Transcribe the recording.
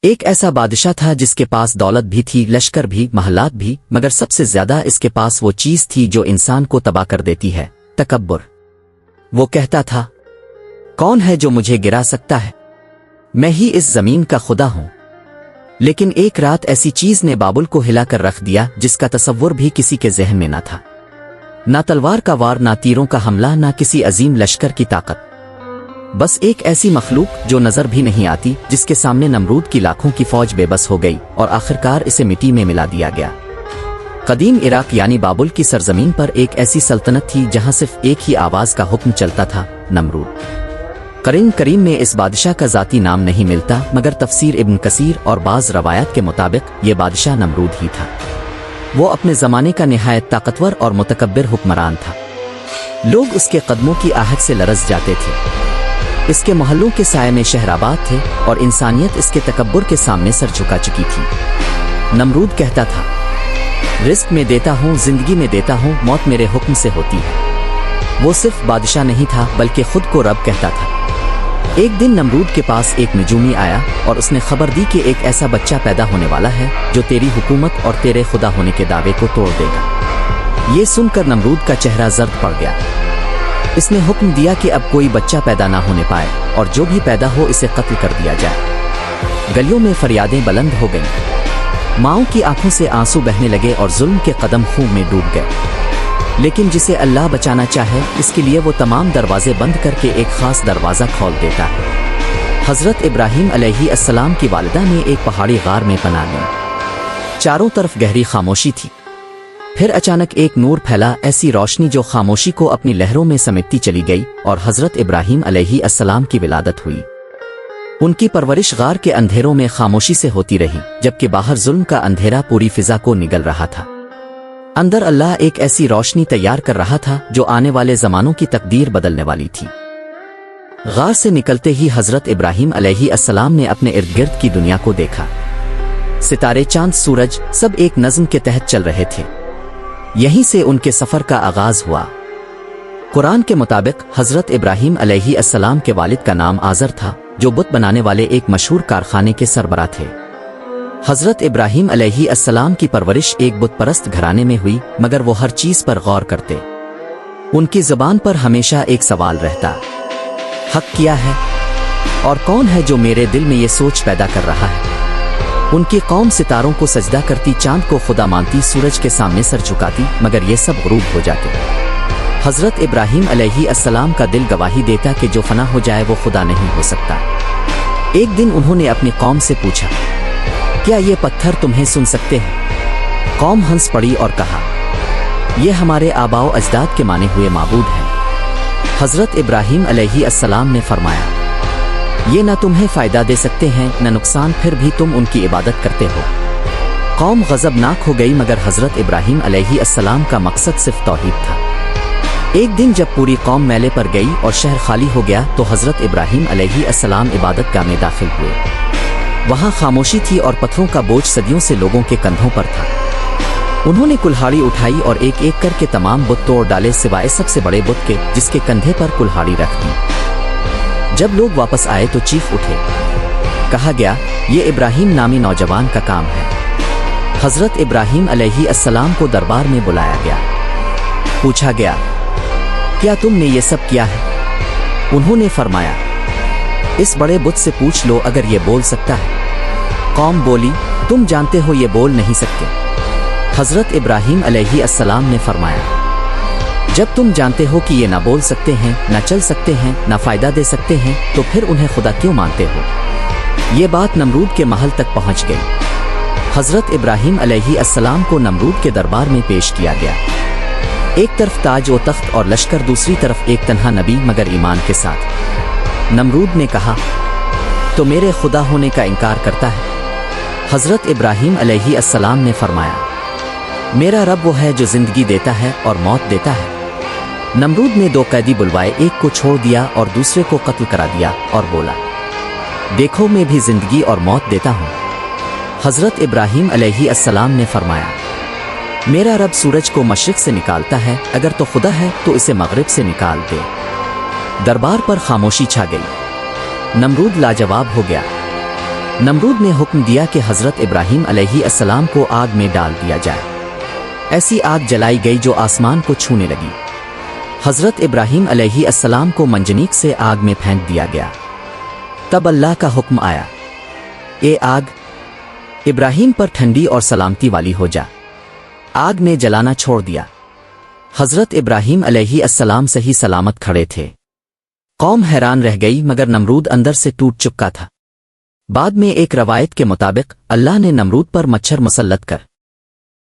ایک ایسا بادشاہ تھا جس کے پاس دولت بھی تھی، لشکر بھی، محلات بھی، مگر سب سے زیادہ اس کے پاس وہ چیز تھی جو انسان کو تباہ کر دیتی ہے، تکبر۔ وہ کہتا تھا، کون ہے جو مجھے گرا سکتا ہے؟ میں ہی اس زمین کا خدا ہوں۔ لیکن ایک رات ایسی چیز نے بابل کو ہلا کر رکھ دیا جس کا تصور بھی کسی کے ذہن میں نہ تھا۔ نہ تلوار کا وار، نہ تیروں کا حملہ، نہ کسی عظیم لشکر کی طاقت، بس ایک ایسی مخلوق جو نظر بھی نہیں آتی، جس کے سامنے نمرود کی لاکھوں کی فوج بے بس ہو گئی اور آخرکار اسے مٹی میں ملا دیا گیا۔ قدیم عراق یعنی بابل کی سرزمین پر ایک ایسی سلطنت تھی جہاں صرف ایک ہی آواز کا حکم چلتا تھا، نمرود۔ قرآن کریم میں اس بادشاہ کا ذاتی نام نہیں ملتا، مگر تفسیر ابن کثیر اور بعض روایات کے مطابق یہ بادشاہ نمرود ہی تھا۔ وہ اپنے زمانے کا نہایت طاقتور اور متکبر حکمران تھا۔ لوگ اس کے قدموں کی آہٹ سے لرز جاتے تھے۔ اس کے محلوں کے سائے میں شہر آباد تھے اور انسانیت اس کے تکبر کے سامنے سر جھکا چکی تھی۔ نمرود کہتا تھا، رزق میں دیتا ہوں، زندگی میں دیتا ہوں، موت میرے حکم سے ہوتی ہے۔ وہ صرف بادشاہ نہیں تھا بلکہ خود کو رب کہتا تھا۔ ایک دن نمرود کے پاس ایک نجومی آیا اور اس نے خبر دی کہ ایک ایسا بچہ پیدا ہونے والا ہے جو تیری حکومت اور تیرے خدا ہونے کے دعوے کو توڑ دے گا۔ یہ سن کر نمرود کا چہرہ زرد پڑ گیا۔ اس نے حکم دیا کہ اب کوئی بچہ پیدا نہ ہونے پائے اور جو بھی پیدا ہو اسے قتل کر دیا جائے۔ گلیوں میں فریادیں بلند ہو گئیں، ماؤں کی آنکھوں سے آنسو بہنے لگے اور ظلم کے قدم خون میں ڈوب گئے۔ لیکن جسے اللہ بچانا چاہے اس کے لیے وہ تمام دروازے بند کر کے ایک خاص دروازہ کھول دیتا ہے۔ حضرت ابراہیم علیہ السلام کی والدہ نے ایک پہاڑی غار میں پناہ لی۔ چاروں طرف گہری خاموشی تھی۔ پھر اچانک ایک نور پھیلا، ایسی روشنی جو خاموشی کو اپنی لہروں میں سمیٹتی چلی گئی، اور حضرت ابراہیم علیہ السلام کی ولادت ہوئی۔ ان کی پرورش غار کے اندھیروں میں خاموشی سے ہوتی رہی، جبکہ باہر ظلم کا اندھیرا پوری فضا کو نگل رہا تھا۔ اندر اللہ ایک ایسی روشنی تیار کر رہا تھا جو آنے والے زمانوں کی تقدیر بدلنے والی تھی۔ غار سے نکلتے ہی حضرت ابراہیم علیہ السلام نے اپنے ارد گرد کی دنیا کو دیکھا۔ ستارے، چاند، سورج، سب ایک نظم کے تحت چل رہے تھے۔ یہیں سے ان کے سفر کا آغاز ہوا۔ قرآن کے مطابق حضرت ابراہیم علیہ السلام کے والد کا نام آزر تھا، جو بت بنانے والے ایک مشہور کارخانے کے سربراہ تھے۔ حضرت ابراہیم علیہ السلام کی پرورش ایک بت پرست گھرانے میں ہوئی، مگر وہ ہر چیز پر غور کرتے۔ ان کی زبان پر ہمیشہ ایک سوال رہتا، حق کیا ہے اور کون ہے جو میرے دل میں یہ سوچ پیدا کر رہا ہے؟ ان کی قوم ستاروں کو سجدہ کرتی، چاند کو خدا مانتی، سورج کے سامنے سر جھکاتی، مگر یہ سب غروب ہو جاتے۔ حضرت ابراہیم علیہ السلام کا دل گواہی دیتا کہ جو فنا ہو جائے وہ خدا نہیں ہو سکتا۔ ایک دن انہوں نے اپنی قوم سے پوچھا، کیا یہ پتھر تمہیں سن سکتے ہیں؟ قوم ہنس پڑی اور کہا، یہ ہمارے آباء و اجداد کے مانے ہوئے معبود ہیں۔ حضرت ابراہیم علیہ السلام نے فرمایا، یہ نہ تمہیں فائدہ دے سکتے ہیں نہ نقصان، پھر بھی تم ان کی عبادت کرتے ہو۔ قوم غضبناک ہو گئی، مگر حضرت ابراہیم علیہ السلام کا مقصد صرف توحید تھا۔ ایک دن جب پوری قوم میلے پر گئی اور شہر خالی ہو گیا تو حضرت ابراہیم علیہ السلام عبادت گاہ میں داخل ہوئے۔ وہاں خاموشی تھی اور پتھروں کا بوجھ صدیوں سے لوگوں کے کندھوں پر تھا۔ انہوں نے کلہاڑی اٹھائی اور ایک ایک کر کے تمام بت توڑ ڈالے، سوائے سب سے بڑے بت کے جس کے کندھے پر کلہاڑی رکھ دی۔ جب لوگ واپس آئے تو چیخ اٹھے، کہا گیا، یہ ابراہیم نامی نوجوان کا کام ہے۔ حضرت ابراہیم علیہ السلام کو دربار میں بلایا گیا۔ پوچھا گیا، کیا تم نے یہ سب کیا ہے؟ انہوں نے فرمایا، اس بڑے بت سے پوچھ لو اگر یہ بول سکتا ہے۔ قوم بولی، تم جانتے ہو یہ بول نہیں سکتے۔ حضرت ابراہیم علیہ السلام نے فرمایا، جب تم جانتے ہو کہ یہ نہ بول سکتے ہیں، نہ چل سکتے ہیں، نہ فائدہ دے سکتے ہیں، تو پھر انہیں خدا کیوں مانتے ہو؟ یہ بات نمرود کے محل تک پہنچ گئی۔ حضرت ابراہیم علیہ السلام کو نمرود کے دربار میں پیش کیا گیا۔ ایک طرف تاج و تخت اور لشکر، دوسری طرف ایک تنہا نبی مگر ایمان کے ساتھ۔ نمرود نے کہا، تو میرے خدا ہونے کا انکار کرتا ہے؟ حضرت ابراہیم علیہ السلام نے فرمایا، میرا رب وہ ہے جو زندگی دیتا ہے اور موت دیتا ہے۔ نمرود نے دو قیدی بلوائے، ایک کو چھوڑ دیا اور دوسرے کو قتل کرا دیا اور بولا، دیکھو میں بھی زندگی اور موت دیتا ہوں۔ حضرت ابراہیم علیہ السلام نے فرمایا، میرا رب سورج کو مشرق سے نکالتا ہے، اگر تو خدا ہے تو اسے مغرب سے نکال دے۔ دربار پر خاموشی چھا گئی۔ نمرود لاجواب ہو گیا۔ نمرود نے حکم دیا کہ حضرت ابراہیم علیہ السلام کو آگ میں ڈال دیا جائے۔ ایسی آگ جلائی گئی جو آسمان کو چھونے لگی۔ حضرت ابراہیم علیہ السلام کو منجنیق سے آگ میں پھینک دیا گیا۔ تب اللہ کا حکم آیا، اے آگ، ابراہیم پر ٹھنڈی اور سلامتی والی ہو جا۔ آگ نے جلانا چھوڑ دیا۔ حضرت ابراہیم علیہ السلام صحیح سلامت کھڑے تھے۔ قوم حیران رہ گئی مگر نمرود اندر سے ٹوٹ چکا تھا۔ بعد میں ایک روایت کے مطابق اللہ نے نمرود پر مچھر مسلط کر